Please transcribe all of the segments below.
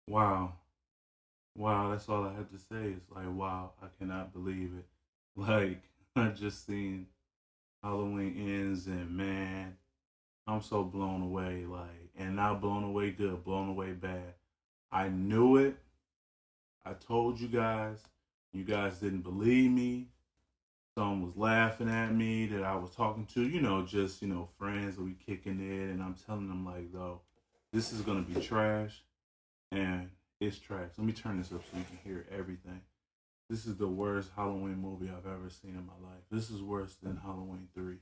Wow. Wow, that's all I have to say. It's like, wow, I cannot believe it. Like, I just seen Halloween ends, and man, I'm so blown away. Like, and not blown away good, blown away bad. I knew it. I told you guys. You guys didn't believe me. Someone was laughing at me that I was talking to, just, friends that we kicking it. And I'm telling them, like, though, this is going to be trash. And it's trash. Let me turn this up so you can hear everything. This is the worst Halloween movie I've ever seen in my life. This is worse than Halloween 3.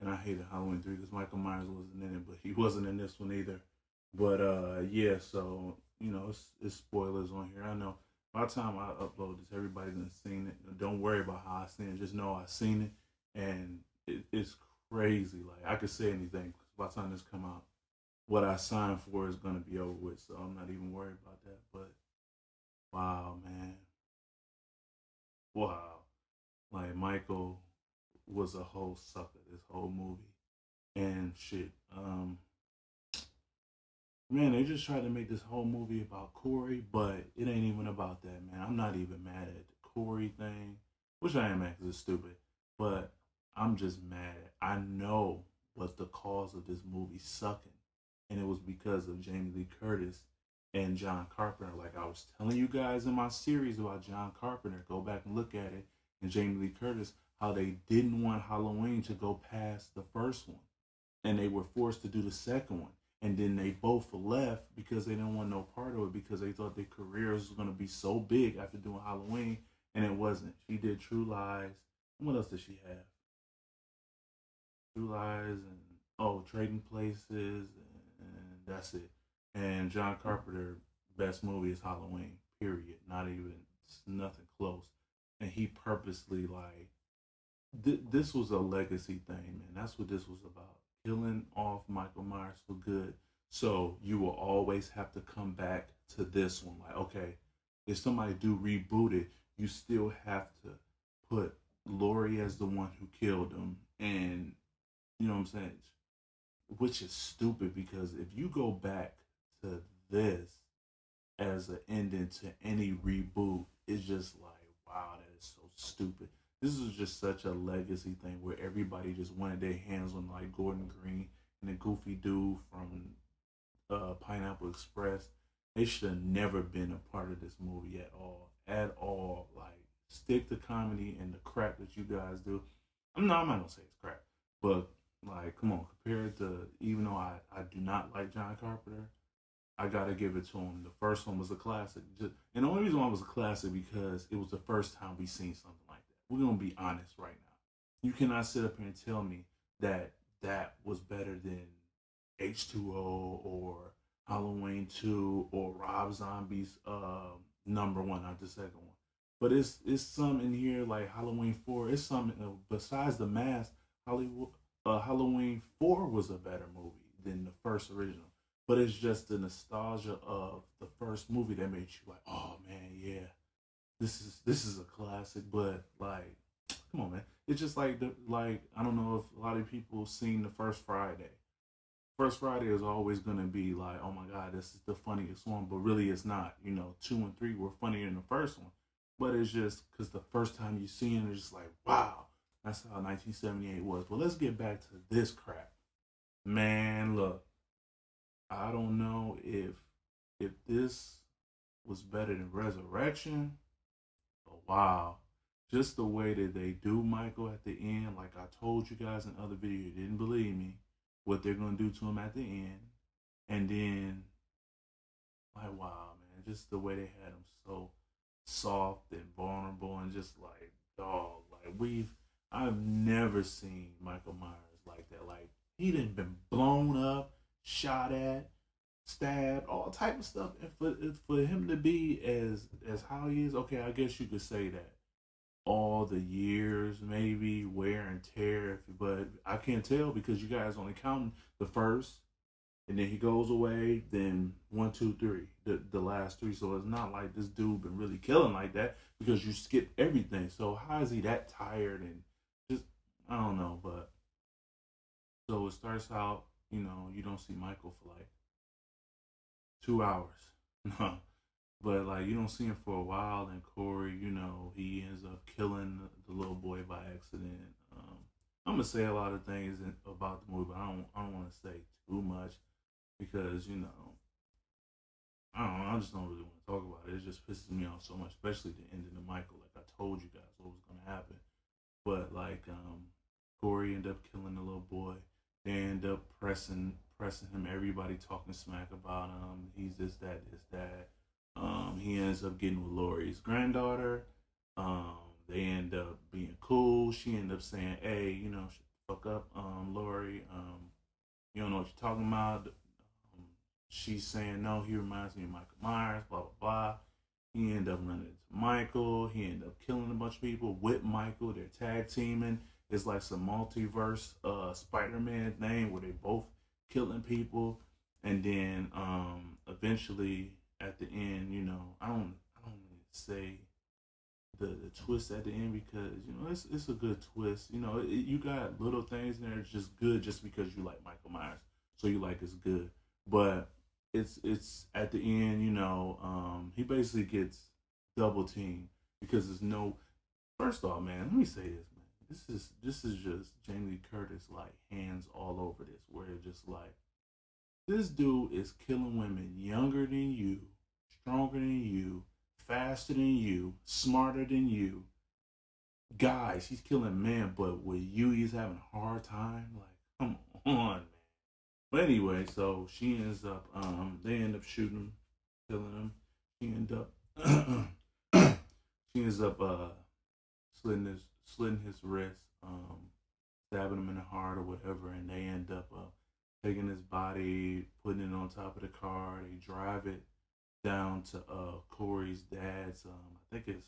And I hated Halloween 3 because Michael Myers wasn't in it, but he wasn't in this one either. But yeah, so, it's spoilers on here. I know by the time I upload this, everybody's done seen it. Don't worry about how I seen it. Just know I seen it, and it's crazy. Like, I could say anything because by the time this come out, what I signed for is gonna be over with. So I'm not even worried about that. But wow, man, wow. Like, Michael was a whole sucker this whole movie, and shit. Man, they just tried to make this whole movie about Corey, but it ain't even about that, man. I'm not even mad at the Corey thing, which I am mad because it's stupid, but I'm just mad. I know what the cause of this movie sucking, and it was because of Jamie Lee Curtis and John Carpenter. Like I was telling you guys in my series about John Carpenter, go back and look at it, and Jamie Lee Curtis, how they didn't want Halloween to go past the first one, and they were forced to do the second one, and then they both left because they didn't want no part of it because they thought their careers was going to be so big after doing Halloween, and it wasn't. She did True Lies. What else did she have? True Lies and Trading Places, and that's it. And John Carpenter best movie is Halloween. Period. Not even nothing close. And he purposely this was a legacy thing, man. That's what this was about. Killing off Michael Myers for good. So you will always have to come back to this one. Like, okay, if somebody do reboot it, you still have to put Laurie as the one who killed him. And you know what I'm saying? Which is stupid because if you go back to this as an ending to any reboot, it's just like, wow, that is so stupid. This is just such a legacy thing where everybody just wanted their hands on like Gordon Green and the goofy dude from Pineapple Express. They should have never been a part of this movie at all. At all. Like, stick to comedy and the crap that you guys do. I'm not gonna say it's crap, but like, come on, compared to, even though I do not like John Carpenter, I gotta give it to him. The first one was a classic, and the only reason why it was a classic because it was the first time we seen something like that. We're gonna be honest right now. You cannot sit up here and tell me that that was better than H2O or Halloween 2 or Rob Zombie's number one, not the second one. But it's some in here like Halloween 4. It's something besides the mask. Hollywood Halloween 4 was a better movie than the first original. But it's just the nostalgia of the first movie that made you like, oh man, yeah, this is a classic. But like, come on, man, it's just like I don't know if a lot of people seen the first Friday. First Friday is always gonna be like, oh my god, this is the funniest one, but really it's not. 2 and 3 were funnier than the first one, but it's just because the first time you see it, it's just like, wow, that's how 1978 was. But let's get back to this crap, man. Look, I don't know if this was better than Resurrection, but wow, just the way that they do Michael at the end, like I told you guys in other videos, you didn't believe me, what they're gonna do to him at the end, and then like, wow, man, just the way they had him so soft and vulnerable, and just like, dog, like I've never seen Michael Myers like that. Like, he didn't been blown up, shot at, stabbed, all type of stuff, and for him to be as how he is, okay, I guess you could say that all the years, maybe wear and tear, but I can't tell because you guys only count the first, and then he goes away. Then one, two, three, the last three. So it's not like this dude been really killing like that because you skip everything. So how is he that tired and just, I don't know. But so it starts out, you don't see Michael for like 2 hours. But like you don't see him for a while, and Corey, he ends up killing the little boy by accident. I'm gonna say a lot of things about the movie, but I don't want to say too much because I don't know. I just don't really want to talk about it. It just pisses me off so much, especially the ending of Michael. Like I told you guys what was gonna happen, but like Corey ended up killing the little boy. They end up pressing him. Everybody talking smack about him. He's this that this that. He ends up getting with Lori's granddaughter. Um, they end up being cool. She ended up saying, "Hey, shut the fuck up, Lori. You don't know what you're talking about." She's saying, "No, he reminds me of Michael Myers." Blah blah blah. He ended up running into Michael. He ended up killing a bunch of people with Michael. They're tag teaming. It's like some multiverse Spider-Man thing where they both killing people, and then eventually at the end, I don't really say the twist at the end because it's a good twist. You got little things in there that's just good just because you like Michael Myers, so you like it's good. But it's at the end, he basically gets double teamed because there's no. First off, man, let me say this, man. This is just Jamie Lee Curtis like hands all over this, where it's just like this dude is killing women younger than you, stronger than you, faster than you, smarter than you. Guys, he's killing men, but with you, he's having a hard time. Like, come on, man. But anyway, so she ends up, they end up shooting him, killing him. She end up, she ends up slitting his wrist, stabbing him in the heart or whatever, and they end up taking his body, putting it on top of the car. They drive it down to Corey's dad's. I think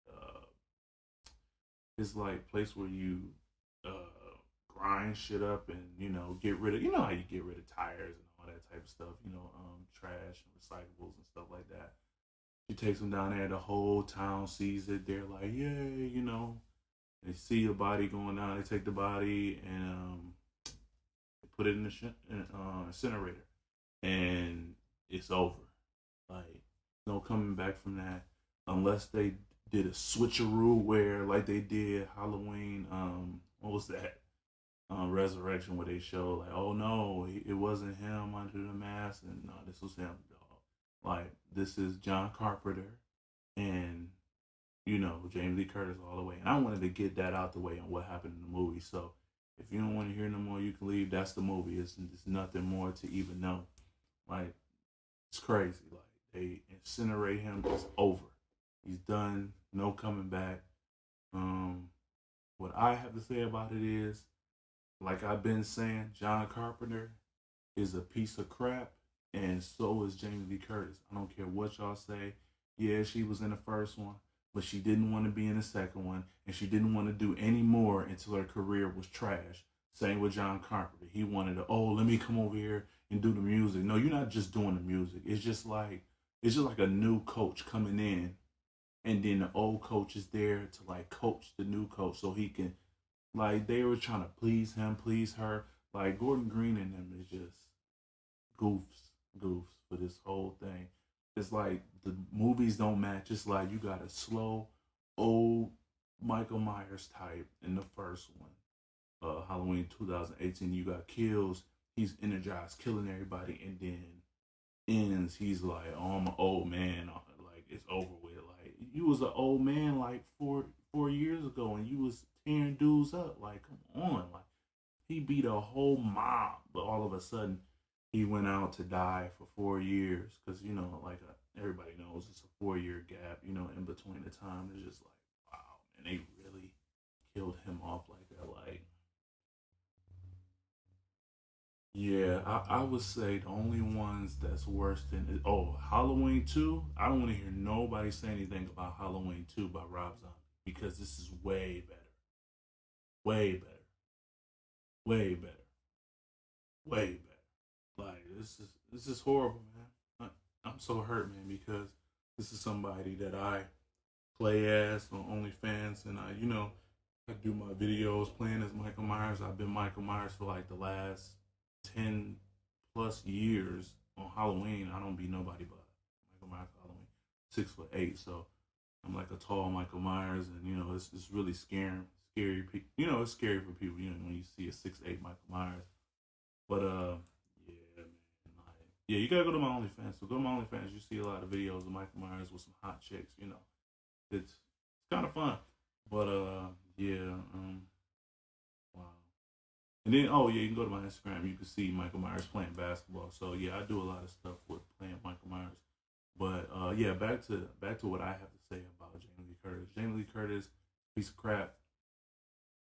uh, it's like place where you grind shit up and get rid of how you get rid of tires and all that type of stuff. Trash and recyclables and stuff like that. She takes them down there. The whole town sees it. They're like, "Yay!" They see a body going down. They take the body and they put it in the incinerator, and it's over. Like no coming back from that unless they did a switcheroo where like they did Halloween. What was that? Resurrection where they show like, oh no, it wasn't him under the mask, and no, this was him, dog. Like this is John Carpenter, and Jamie Lee Curtis all the way. And I wanted to get that out the way on what happened in the movie. So if you don't want to hear no more, you can leave. That's the movie. It's nothing more to even know. Like it's crazy. Like they incinerate him. It's over. He's done. No coming back. Um, what I have to say about it is, like I've been saying, John Carpenter is a piece of crap, and so is Jamie Lee Curtis. I don't care what y'all say. Yeah, she was in the first one, but she didn't want to be in the second one, and she didn't want to do any more until her career was trash. Same with John Carpenter. He wanted to, oh, let me come over here and do the music. No, you're not just doing the music. It's just like a new coach coming in, and then the old coach is there to like coach the new coach so he can like they were trying to please him, please her. Like Gordon Green and them is just goofs for this whole thing. It's like the movies don't match. It's like you got a slow, old Michael Myers type in the first one, Halloween 2018. You got kills. He's energized, killing everybody, and then ends. He's like, "Oh, I'm an old man. Like it's over with." Like you was an old man like four years ago, and you was tearing dudes up. Like, come on, like he beat a whole mob, but all of a sudden he went out to die for 4 years because like everybody knows it's a 4 year gap. In between the time, it's just like wow, man, they really killed him off like that. Like, yeah, I would say the only ones that's worse than Halloween 2. I don't want to hear nobody say anything about Halloween 2 by Rob Zombie because this is way better, way better, way better, way better. Like this is horrible, man. I'm so hurt, man, because this is somebody that I play as on OnlyFans, and I do my videos playing as Michael Myers. I've been Michael Myers for like the last 10 plus years on Halloween. I don't be nobody but Michael Myers Halloween. 6'8", so I'm like a tall Michael Myers, and it's really scary. It's scary for people. When you see a 6'8" Michael Myers. But yeah, man, like, yeah, you gotta go to my OnlyFans. So go to my OnlyFans. You see a lot of videos of Michael Myers with some hot chicks. It's kind of fun. But yeah, wow. And then, oh yeah, you can go to my Instagram. You can see Michael Myers playing basketball. So yeah, I do a lot of stuff with playing Michael Myers. But yeah, back to what I have to say about Jamie Lee Curtis. Jamie Lee Curtis, piece of crap.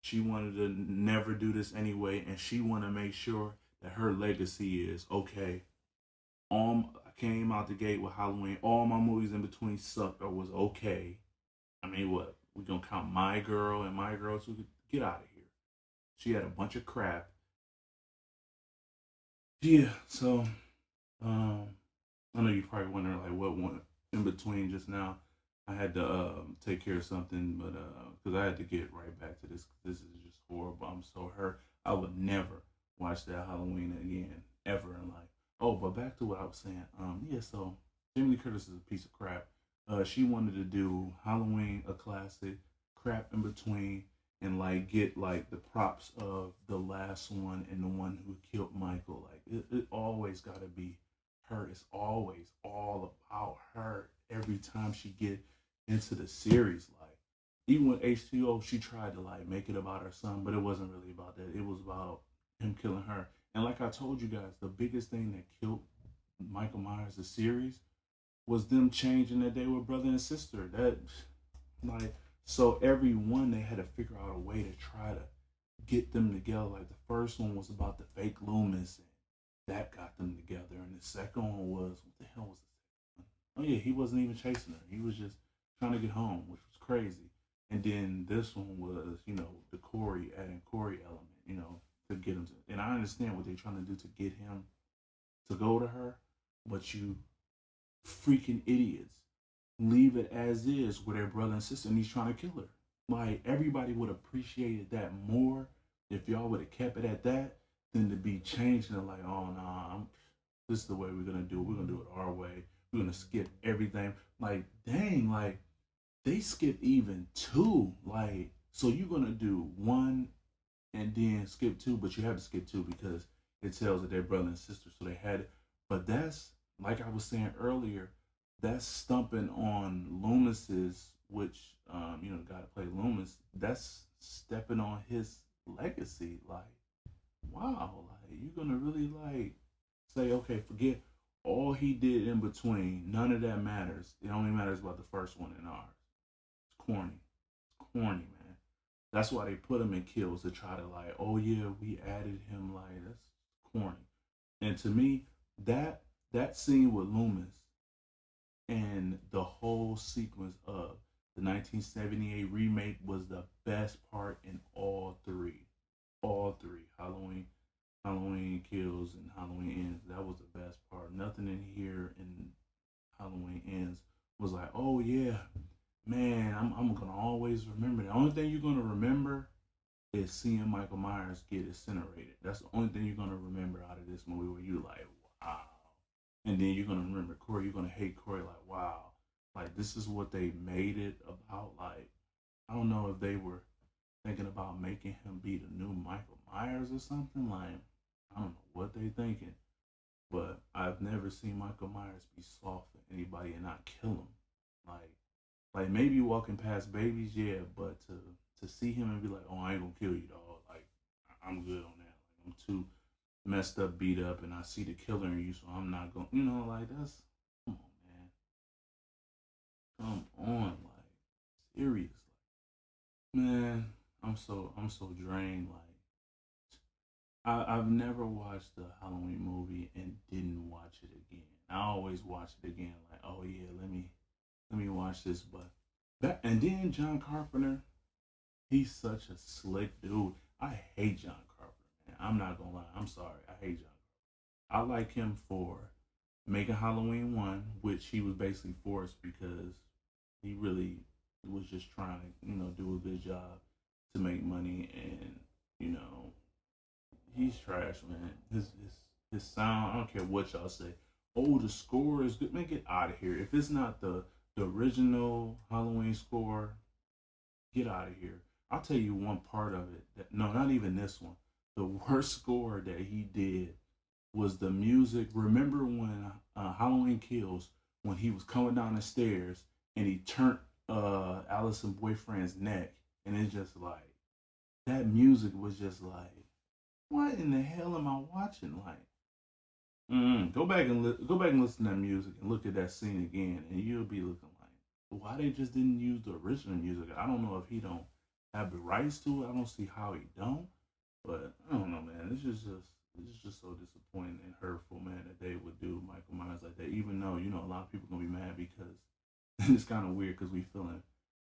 She wanted to never do this anyway, and she want to make sure that her legacy is okay. I came out the gate with Halloween. All my movies in between sucked or was okay. I mean, what we gonna count My Girl and My Girl too? Get out of here. She had a bunch of crap. Yeah, so um, I know you're probably wondering like what went in between just now. I had to take care of something, but because I had to get right back to this. This is just horrible. I'm so hurt. I would never watch that Halloween again ever in life. Oh, but back to what I was saying. Yeah. So Jamie Lee Curtis is a piece of crap. She wanted to do Halloween a classic, crap in between, and like get like the props of the last one and the one who killed Michael. Like it always got to be her. It's always all about her every time she get into the series. Like even with H2O, she tried to like make it about her son, but it wasn't really about that. It was about him killing her. And like I told you guys, the biggest thing that killed Michael Myers the series was them changing that they were brother and sister. That like so every one they had to figure out a way to try to get them together. Like the first one was about the fake Loomis, and that got them together. And the second one was what the hell was the second one? Oh yeah, he wasn't even chasing her. He was just trying to get home, which was crazy. And then this one was, the Corey adding Corey element, to get him to. And I understand what they're trying to do to get him to go to her, but you freaking idiots leave it as is with her brother and sister, and he's trying to kill her. Like everybody would have appreciated that more if y'all would have kept it at that than to be changing it like, oh no, this is the way we're gonna do it. We're gonna do it our way. We're gonna skip everything. Like dang, like they skipped even two. Like so you're gonna do one and then skip two, but you have to skip two because it tells that they're brother and sister, so they had it. But that's like I was saying earlier, that's stumping on Loomis's, which the guy that played Loomis, that's stepping on his legacy. Like, wow, like you're gonna really like say, okay, forget all he did in between. None of that matters. It only matters about the first one in ours. It's corny. It's corny, man. That's why they put him in kills to try to like, oh yeah, we added him. Like that's corny. And to me, that scene with Loomis and the whole sequence of the 1978 remake was the best part in all three. All three. Halloween Kills and Halloween Ends. That was the best part. Nothing in here in Halloween Ends was like, oh yeah, man, I'm gonna always remember. The only thing you're gonna remember is seeing Michael Myers get incinerated. That's the only thing you're gonna remember out of this movie where you like, wow. And then you're gonna remember Corey. You're gonna hate Corey. Like, wow, like this is what they made it about. Like, I don't know if they were thinking about making him be the new Michael Myers or something. Like, I don't know what they thinking. But I've never seen Michael Myers be soft to anybody and not kill him. Like, like maybe walking past babies, yeah, but to see him and be like, oh, I ain't gonna kill you, dog. Like, I'm good on that. Like, I'm too messed up, beat up, and I see the killer in you, so I'm not going. Like that's come on, man, come on, like seriously, man. I'm so drained. Like I've never watched the Halloween movie and didn't watch it again. I always watch it again. Like, oh yeah, let me watch this. But that and then John Carpenter, he's such a slick dude. I hate John Carpenter, man. I'm not gonna lie. I'm sorry. I hate John. I like him for making Halloween one, which he was basically forced because he really was just trying to, do a good job to make money, and you know, he's trash, man. His sound, I don't care what y'all say. Oh, the score is good. Man, get out of here. If it's not The original Halloween score, get out of here. I'll tell you one part of it. That, no, not even this one. The worst score that he did was the music. Remember when Halloween Kills, when he was coming down the stairs and he turned Allison's boyfriend's neck, and it's just like that music was just like, what in the hell am I watching? Like, go back and listen to that music and look at that scene again, and you'll be looking like, why they just didn't use the original music? I don't know if he don't have the rights to it. I don't see how he don't. But I don't know, man. It's just so disappointing and hurtful, man, that they would do Michael Myers like that. Even though a lot of people gonna be mad because it's kind of weird because we feeling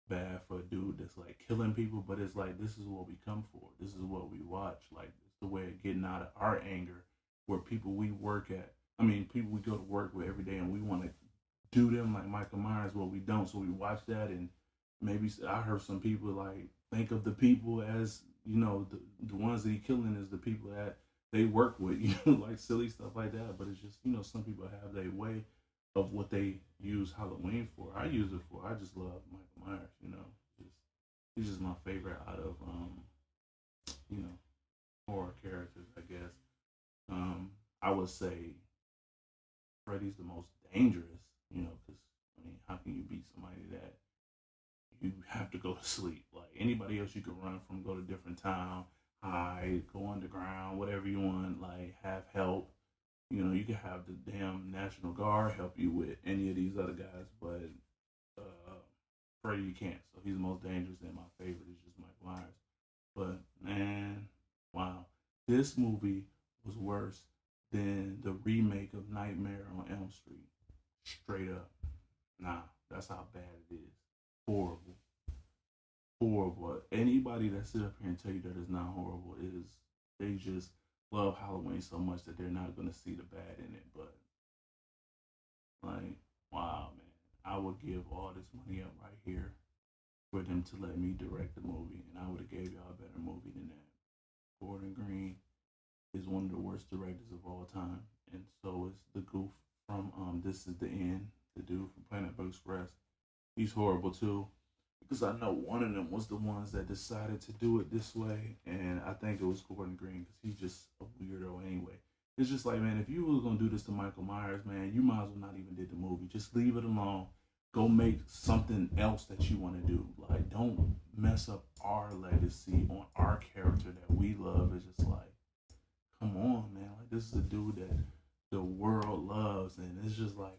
bad for a dude that's like killing people, but it's like this is what we come for. This is what we watch. Like it's the way of getting out of our anger, where people we work at. I mean, people we go to work with every day, and we want to do them like Michael Myers. Well, we don't, so we watch that, and maybe I heard some people like think of the people as the ones that he killing is the people that they work with, like silly stuff like that. But it's just some people have their way of what they use Halloween for. I use it for. I just love Michael Myers. Just, he's just my favorite out of you know horror characters, I guess. I would say Freddy's the most dangerous. Because I mean, how can you beat somebody that you have to go to sleep? Like anybody else, you can run from, go to different town, hide, go underground, whatever you want. Like have help. You can have the damn National Guard help you with any of these other guys, but uh, Freddy you can't. So he's the most dangerous, and my favorite is just Mike Myers. But man, wow, this movie was worse than the remake of Nightmare on Elm Street. Straight up, nah, that's how bad it is. Horrible, horrible. Anybody that sit up here and tell you that it's not horrible is they just love Halloween so much that they're not gonna see the bad in it. But like, wow, man, I would give all this money up right here for them to let me direct the movie, and I would have gave y'all a better movie than that. Gordon Green is one of the worst directors of all time, and so is the goof from This Is the End, the dude from Planet Express. He's horrible too, because I know one of them was the ones that decided to do it this way, and I think it was Gordon Green because he's just a weirdo anyway. It's just like, man, if you were gonna do this to Michael Myers, man, you might as well not even did the movie. Just leave it alone. Go make something else that you want to do. Like, don't mess up our legacy on our character that we love. It's just like, come on, man. Like, this is a dude that the world loves, and it's just like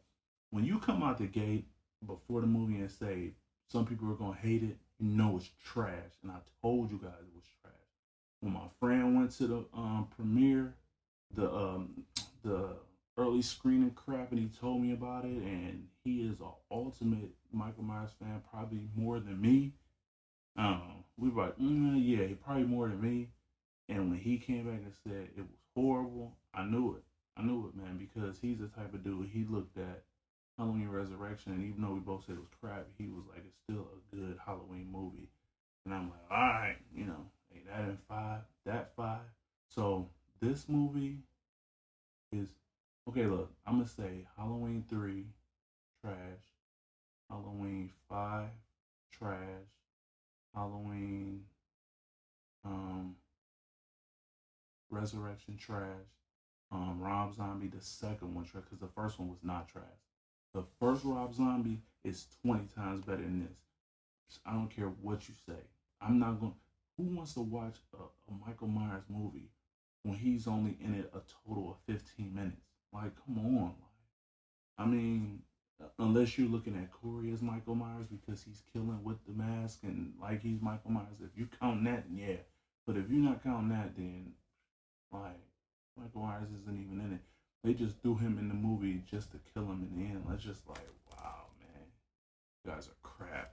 when you come out the gate before the movie and say some people are gonna hate it, it's trash. And I told you guys it was trash. When my friend went to the premiere, the early screening crap, and he told me about it, and he is an ultimate Michael Myers fan, probably more than me. We were like, yeah, he probably more than me. And when he came back and said it was horrible, I knew it. I knew it, man, because he's the type of dude. He looked at Halloween Resurrection, and even though we both said it was crap, he was like, it's still a good Halloween movie. And I'm like, all right, hey, that in five, that five. So this movie is okay. Look, I'm gonna say Halloween 3 trash, Halloween 5 trash, Halloween um Resurrection trash, Rob Zombie the second one trash because the first one was not trash. The first Rob Zombie is 20 times better than this. I don't care what you say. I'm not going. Who wants to watch a Michael Myers movie when he's only in it a total of 15 minutes? Like, come on. Like, I mean, unless you're looking at Corey as Michael Myers because he's killing with the mask and like he's Michael Myers. If you count that, then yeah. But if you're not counting that, then like Michael Myers isn't even in it. They just threw him in the movie just to kill him in the end. It's just like, wow, man, you guys are crap.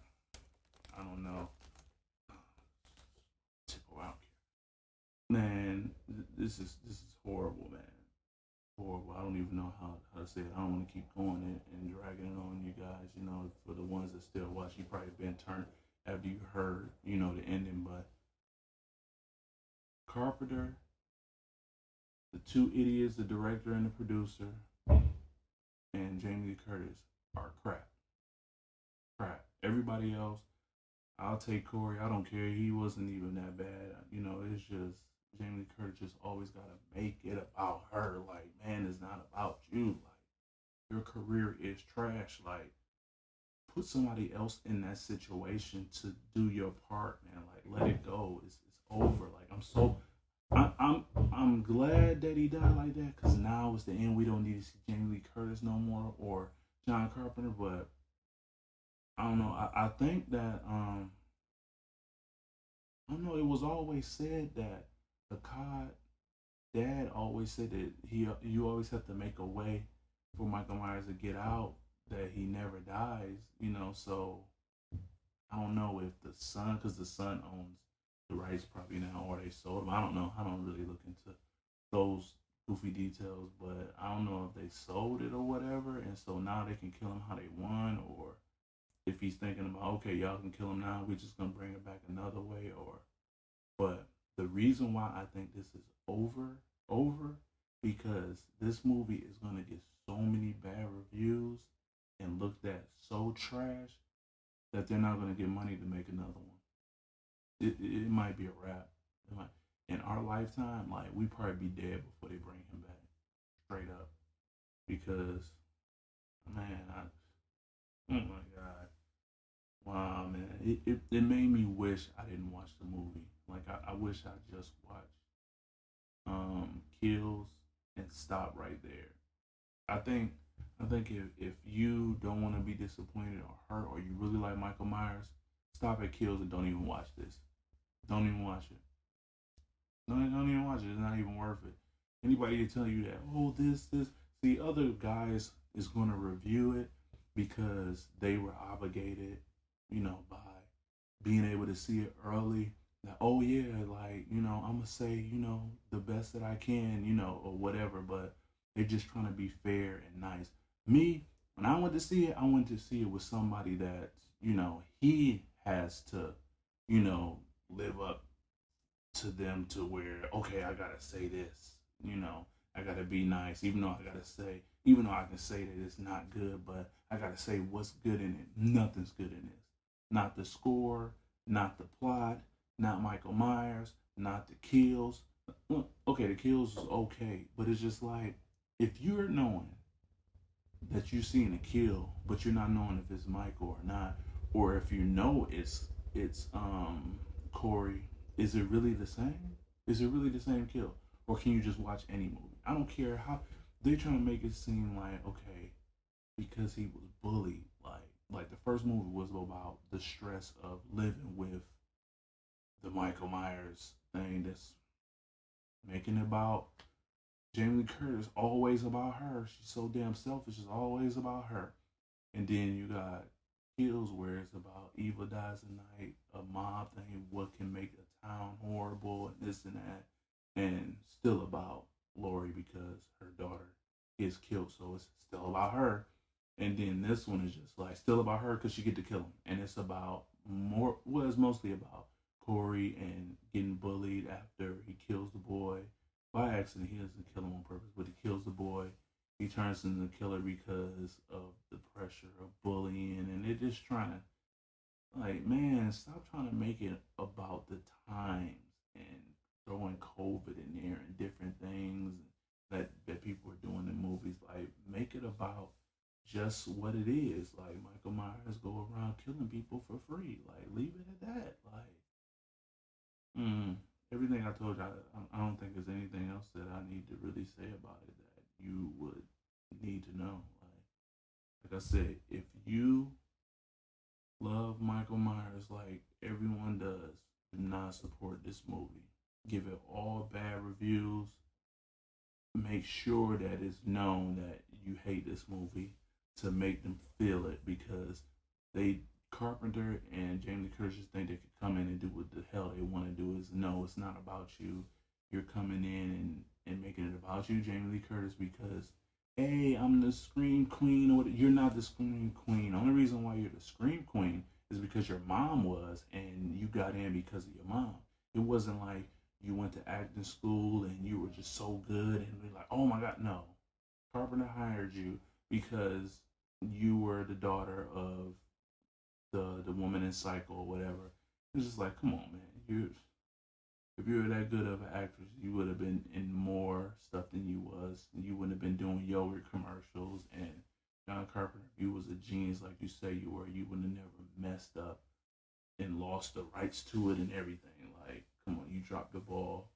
I don't know. Typical out here, man. This is horrible, man. Horrible. I don't even know how to say it. I don't want to keep going and dragging it on you guys. For the ones that still watch, you probably been turned after you heard the ending. But Carpenter, the two idiots, the director and the producer, and Jamie Lee Curtis are crap. crap. Everybody else, I'll take Corey. I don't care. He wasn't even that bad. You know, it's just Jamie Lee Curtis just always gotta make it about her. Like, man, it's not about you. Like, your career is trash. Like, put somebody else in that situation to do your part, man. Like, let it go. It's over. Like, I'm glad that he died like that because now it's the end. We don't need to see Jamie Lee Curtis no more or John Carpenter. But I don't know. I think that I don't know. It was always said that the COD dad always said that you always have to make a way for Michael Myers to get out. That he never dies. You know. So I don't know if the son, because the son owns the rights probably now, or they sold them. I don't know. I don't really look into those goofy details, but I don't know if they sold it or whatever, and so now they can kill him how they want, or if he's thinking about okay, y'all can kill him now, we're just gonna bring it back another way, or but the reason why I think this is over, because this movie is gonna get so many bad reviews and looked at so trash that they're not gonna get money to make another one. It might be a wrap. It might, in our lifetime, like we probably be dead before they bring him back, straight up. Because man, oh my god, wow, man, it made me wish I didn't watch the movie. Like I wish I just watched Kills and stop right there. I think I think if you don't want to be disappointed or hurt, or you really like Michael Myers, stop at Kills and don't even watch this. Don't even watch it. Don't even watch it. It's not even worth it. Anybody to tell you that, oh, this. See, other guys is going to review it because they were obligated, by being able to see it early. Like, oh yeah, like I'm gonna say the best that I can, or whatever. But they're just trying to be fair and nice. Me, when I went to see it, I went to see it with somebody that he has to, you know, live up to them to where okay, I gotta say this, I gotta be nice, even though I can say that it's not good, but I gotta say what's good in it. Nothing's good in this. Not the score, not the plot, not Michael Myers, not the kills. Okay, the kills is okay, but it's just like if you're knowing that you're seeing a kill, but you're not knowing if it's Michael or not, or if you know it's Corey. Is it really the same? Is it really the same kill, or can you just watch any movie? I don't care how they're trying to make it seem like okay because he was bullied. Like the first movie was about the stress of living with the Michael Myers thing. That's making it about Jamie Lee Curtis. Always about her. She's so damn selfish. It's always about her. And then you got Kills where it's about evil dies at night, a mob thing, what can make a town horrible, and this and that, and still about Lori because her daughter is killed, so it's still about her. And then this one is just like still about her because she get to kill him, and it's about more. Well, it's mostly about Corey and getting bullied after he kills the boy by accident. He doesn't kill him on purpose, but he kills the boy. He turns into the killer because of the pressure of bullying, and they're just trying to like, man, stop trying to make it about the times and throwing COVID in there and different things that people are doing in movies. Like, make it about just what it is. Like, Michael Myers go around killing people for free. Like, leave it at that. Like, everything I told you, I don't think there's anything else that I need to really say about it that you would need to know. Like I said, if you love Michael Myers like everyone does, do not support this movie. Give it all bad reviews. Make sure that it's known that you hate this movie to make them feel it because they Carpenter and Jamie Lee Curtis think they could come in and do what the hell they want to do. Is no, it's not about you. You're coming in and making it about you, Jamie Lee Curtis, because hey, I'm the Scream Queen. Or you're not the Scream Queen. The only reason why you're the Scream Queen is because your mom was, and you got in because of your mom. It wasn't like you went to acting school and you were just so good and be like, oh my God, no. Carpenter hired you because you were the daughter of the woman in Psycho or whatever. It's just like, come on, man. You if you were that good of an actress, you would have been in more stuff than you was. You wouldn't have been doing yogurt commercials. And John Carpenter, if you was a genius like you say you were, you would have never messed up and lost the rights to it and everything. Like, come on, you dropped the ball.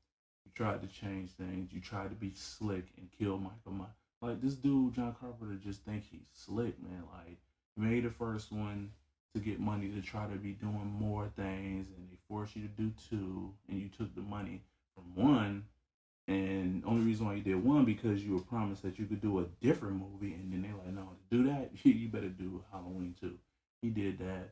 You tried to change things. You tried to be slick and kill Michael Myers. Like this dude, John Carpenter, just think he's slick, man. Like, he made the first one to get money to try to be doing more things, and they forced you to do two, and you took the money from one. And the only reason why you did one because you were promised that you could do a different movie, and then they like, no, to do that, you better do Halloween two. He did that.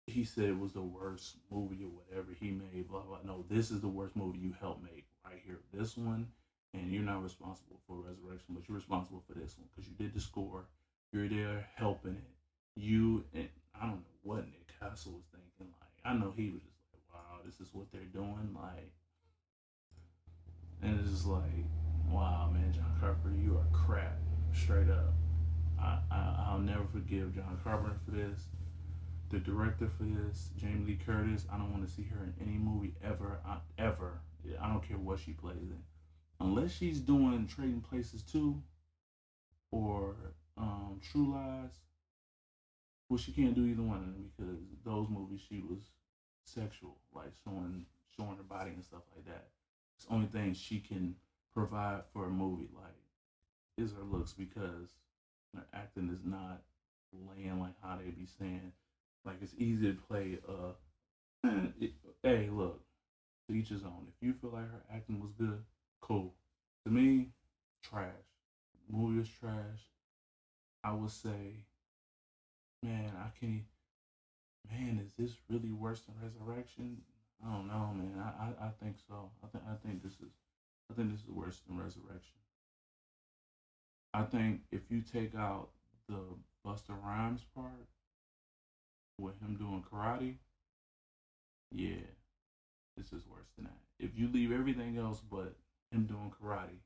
He said it was the worst movie or whatever he made. Blah blah. No, this is the worst movie you helped make right here. This one, and you're not responsible for Resurrection, but you're responsible for this one because you did the score. You're there helping it. You and I don't know what Nick Castle was thinking. Like I know he was just like, wow, this is what they're doing. Like, and it's just like, wow, man, John Carpenter, you are crap, straight up. I'll never forgive John Carpenter for this. The director for this, Jamie Lee Curtis, I don't want to see her in any movie ever, ever. I don't care what she plays in, unless she's doing Trading Places 2 or True Lies. Well, she can't do either one of them because those movies she was sexual, like showing her body and stuff like that. It's the only thing she can provide for a movie, like, is her looks because her acting is not laying like how they be saying. Like it's easy to play. Hey, look, to each his own. If you feel like her acting was good, cool. To me, trash. The movie was trash. I would say, man, I can't. Man, is this really worse than Resurrection? I don't know, man. I think so. I think this is worse than Resurrection. I think if you take out the Buster Rhymes part with him doing karate, yeah, this is worse than that. If you leave everything else but him doing karate,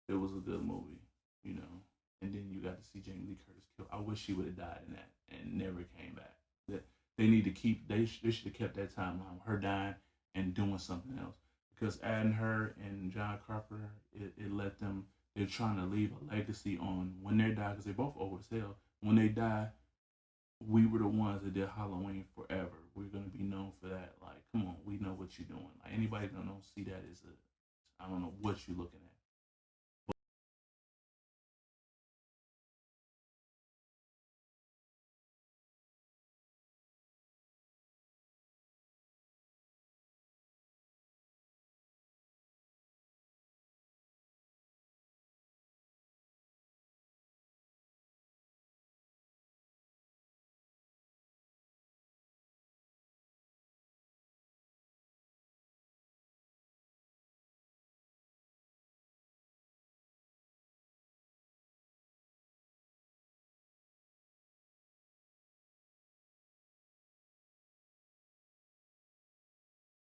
it was a good movie, you know. And then you got to see Jamie Lee Curtis kill. I wish she would have died in that and never came back. That they need to keep. They should have kept that timeline with her dying and doing something else. Because adding her and John Carpenter, it let them. They're trying to leave a legacy on when they die because they both old as hell. When they die, we were the ones that did Halloween forever. We're gonna be known for that. Like, come on, we know what you're doing. Like anybody that don't see that is a, I don't know what you're looking at.